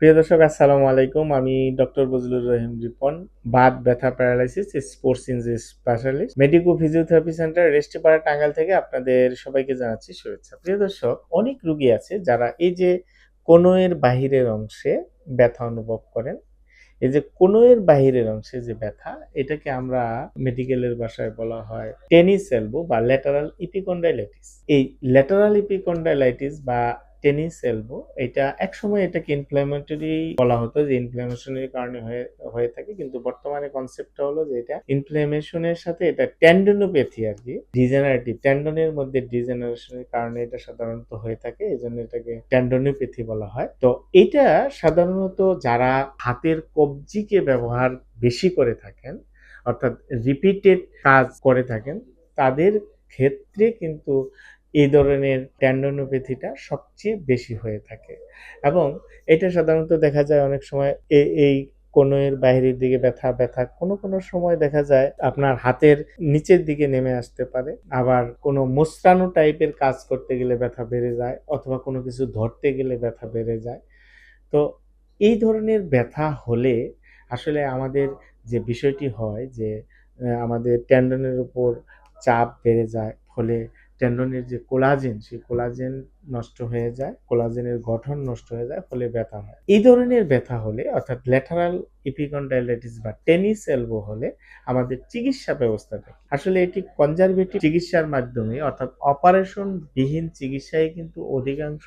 প্রিয় দর্শক, আসসালামু আলাইকুম। আমি ডক্টর বজলুর রহিম রিপন, বাত ব্যথা paralysis sports injury specialist, medico physiotherapy centre, Restipara, Tangail থেকে আপনাদের সবাইকে জানাচ্ছি শুভেচ্ছা। প্রিয় দর্শক, অনেক রোগী আছে যারা এই যে কনুইয়ের বাহিরের অংশে ব্যথা অনুভব করেন। এই যে কনুইয়ের বাহিরের অংশে যে ব্যথা, এটাকে আমরা মেডিকেলের ভাষায় বলা হয় টেনিস এলবো বা ল্যাটারাল ইপিকন্ডাইলাইটিস। এই ল্যাটারাল ইপিকন্ডাইলাইটিস বা টেনিস এলবো, এটা একসময় এটাকে ইনফ্ল্যামেটরি বলা হতো, যে ইনফ্ল্যামেশনের কারণে হয়ে হয়ে থাকে, কিন্তু বর্তমানে কনসেপ্টটা হলো যে এটা ইনফ্ল্যামেশনের সাথে এটা টেন্ডনোপ্যাথি আর কি, ডিজেনারেটিভ টেন্ডনের মধ্যে ডিজেনারেশনের কারণে এটা সাধারণত হয়ে থাকে, এই জন্য এটাকে টেন্ডনোপ্যাথি বলা হয়। তো এটা সাধারণত যারা হাতের কবজিকে ব্যবহার বেশি করে থাকেন, অর্থাৎ রিপিটেড কাজ করে থাকেন, তাদের ক্ষেত্রে কিন্তু এই ধরনের টেন্ডনোপ্যাথিটা সবচেয়ে বেশি হয়ে থাকে। এবং এটা সাধারণত দেখা যায় অনেক সময় এই কনুইয়ের বাইরের দিকে ব্যথা ব্যথা কোনো কোনো সময় দেখা যায় আপনার হাতের নিচের দিকে নেমে আসতে পারে। আবার কোনো মোচড়ানো টাইপের কাজ করতে গেলে ব্যথা বেড়ে যায়, অথবা কোনো কিছু ধরতে গেলে ব্যথা বেড়ে যায়। তো এই ধরনের ব্যথা হলে আসলে আমাদের যে বিষয়টি হয় যে আমাদের টেন্ডনের উপর চাপ বেড়ে যায়, ফলে টেন্ডনের যে কোলাজেন, সেই কোলাজেন নষ্ট হয়ে যায়, কোলাজেনের গঠন নষ্ট হয়ে যায়, ফলে ব্যথা হয়। এই ধরনের ব্যথা হলে, অর্থাৎ ল্যাটারাল ইপিকন্ডাইলাইটিস বা টেনিস এলবো হলে, আমাদের চিকিৎসা ব্যবস্থাটা আসলে এটি কনজারভেটিভ চিকিৎসার মাধ্যমে, অর্থাৎ অপারেশন বিহীন চিকিৎসায় কিন্তু অধিকাংশ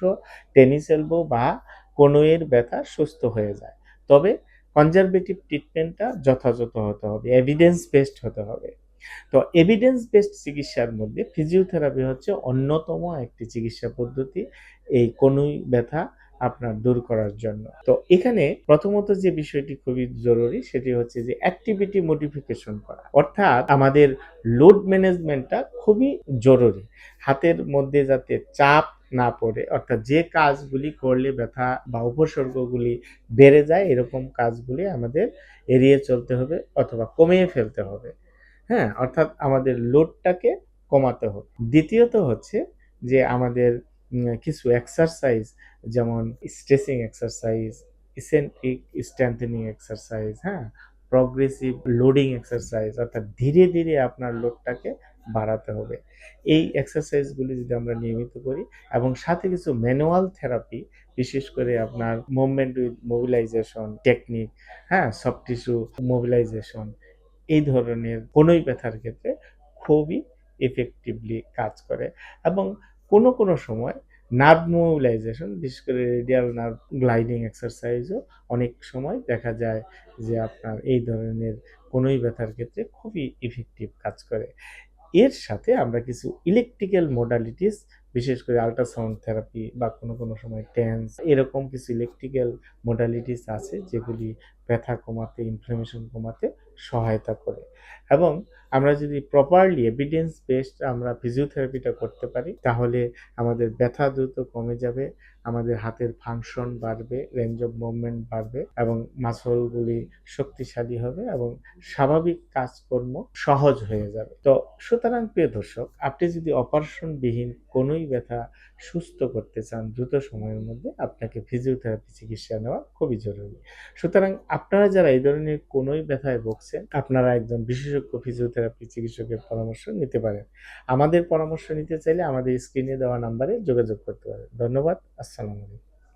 টেনিস এলবো বা কনুইয়ের ব্যথা সুস্থ হয়ে যায়। তবে কনজারভেটিভ ট্রিটমেন্টটা যথাযথ হতে হবে, এভিডেন্স বেসড হতে হবে। তো এভিডেন্স বেসড চিকিৎসার মধ্যে ফিজিওথেরাপি হচ্ছে অন্যতম একটি চিকিৎসা পদ্ধতি এই কনুই ব্যথা আপনার দূর করার জন্য। তো এখানে প্রথমত যে বিষয়টি খুবই জরুরি, সেটি হচ্ছে যে অ্যাক্টিভিটি মডিফিকেশন করা, অর্থাৎ আমাদের লোড ম্যানেজমেন্টটা খুবই জরুরি। হাতের মধ্যে যাতে চাপ না পড়ে, অর্থাৎ যে কাজগুলি করলে ব্যথা বা উপসর্গগুলি বেড়ে যায়, এরকম কাজগুলি আমাদের এড়িয়ে চলতে হবে অথবা কমিয়ে ফেলতে হবে। হ্যাঁ, অর্থাৎ আমাদের লোডটাকে কমাতে হবে। দ্বিতীয়ত হচ্ছে যে আমাদের কিছু এক্সারসাইজ, যেমন stretching exercise, eccentric strengthening exercise, হ্যাঁ, প্রগ্রেসিভ লোডিং এক্সারসাইজ, অর্থাৎ ধীরে ধীরে আপনার লোডটাকে বাড়াতে হবে। এই এক্সারসাইজগুলি যদি আমরা নিয়মিত করি, এবং সাথে কিছু ম্যানুয়াল থেরাপি, বিশেষ করে আপনার মুভমেন্ট উইথ মোবিলাইজেশন টেকনিক, হ্যাঁ, সফট টিস্যু মোবিলাইজেশন, এই ধরনের কনুই ব্যথার ক্ষেত্রে খুবই ইফেক্টিভলি কাজ করে। এবং কোনো কোনো সময় নার্ভ মোবিলাইজেশন, বিশেষ করে রেডিয়াল নার্ভ গ্লাইডিং এক্সারসাইজও অনেক সময় দেখা যায় যে আপনার এই ধরনের কনুই ব্যথার ক্ষেত্রে খুবই ইফেক্টিভ কাজ করে। এর সাথে আমরা কিছু ইলেকট্রিক্যাল মোডালিটিস, বিশেষ করে আল্ট্রাসাউন্ড থেরাপি বা কোনো কোনো সময় টেন্স, এরকম কিছু ইলেকট্রিক্যাল মোডালিটিস আছে যেগুলি ব্যথা কমাতে, ইনফ্লামেশন কমাতে সহায়তা করে। এবং আমরা যদি প্রপারলি এভিডেন্স বেসড আমরা ফিজিওথেরাপিটা করতে পারি, তাহলে আমাদের ব্যথা দ্রুত কমে যাবে, আমাদের হাতের ফাংশন বাড়বে, রেঞ্জ অফ মুভমেন্ট বাড়বে, এবং মাসলগুলি শক্তিশালী হবে, এবং স্বাভাবিক কাজকর্ম সহজ হয়ে যাবে। তো সুতরাং প্রিয় দর্শক, আপনি যদি অপারেশনবিহীন কোনোই ব্যথা সুস্থ করতে চান দ্রুত সময়ের মধ্যে, আপনাকে ফিজিওথেরাপি চিকিৎসা নেওয়া খুবই জরুরি। সুতরাং আপনারা যারা এই ধরনের কোনোই ব্যথায় ভুগছেন, আপনারা একজন বিশেষজ্ঞ ফিজিওথেরাপি চিকিৎসকের পরামর্শ নিতে পারেন। আমাদের পরামর্শ নিতে চাইলে আমাদের স্ক্রিনে দেওয়া নাম্বারে যোগাযোগ করতে পারেন। ধন্যবাদ। আসসালামু আলাইকুম।